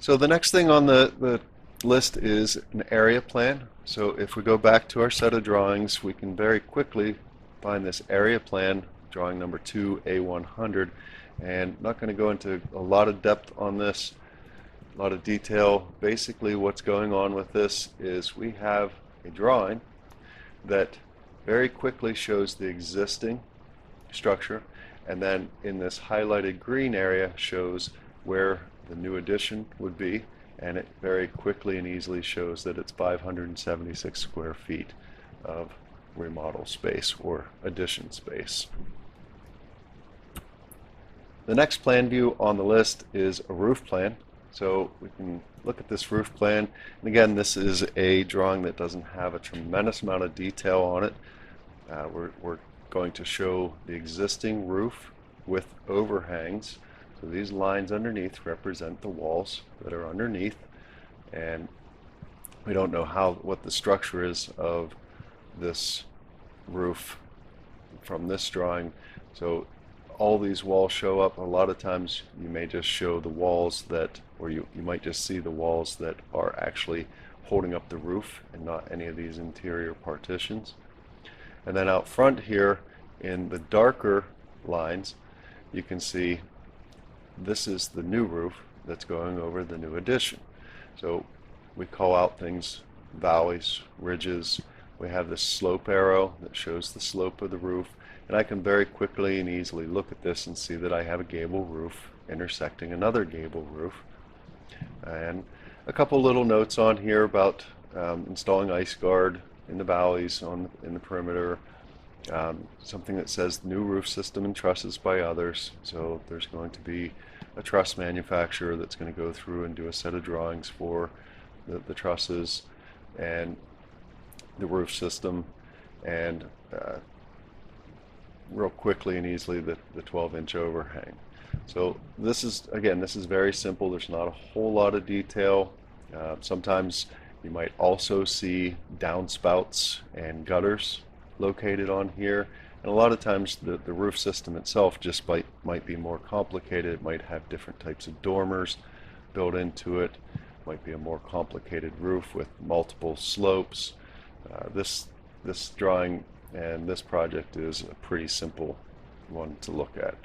So the next thing on the list is an area plan. So if we go back to our set of drawings, we can very quickly find this area plan, drawing number 2A100, and I'm not going to go into a lot of depth on this, a lot of detail. Basically what's going on with this is we have a drawing that very quickly shows the existing structure, and then in this highlighted green area shows where the new addition would be, and it very quickly and easily shows that it's 576 square feet of remodel space or addition space. The next plan view on the list is a roof plan. So we can look at this roof plan, and again, this is a drawing that doesn't have a tremendous amount of detail on it. We're going to show the existing roof with overhangs. So these lines underneath represent the walls that are underneath, and we don't know what the structure is of this roof from this drawing. So all these walls show up. A lot of times you may just show the walls that, or you might just see the walls that are actually holding up the roof and not any of these interior partitions. And then out front here in the darker lines, you can see this is the new roof that's going over the new addition. So we call out things valleys, ridges. We have this slope arrow that shows the slope of the roof, and I can very quickly and easily look at this and see that I have a gable roof intersecting another gable roof. And a couple little notes on here about installing ice guard in the valleys in the perimeter. Something that says new roof system and trusses by others. So there's going to be a truss manufacturer that's going to go through and do a set of drawings for the trusses and the roof system, and real quickly and easily the 12-inch overhang. So this is very simple. There's not a whole lot of detail. Sometimes you might also see downspouts and gutters located on here, and a lot of times the roof system itself just might be more complicated. It might have different types of dormers built into it. It might be a more complicated roof with multiple slopes. This drawing and this project is a pretty simple one to look at.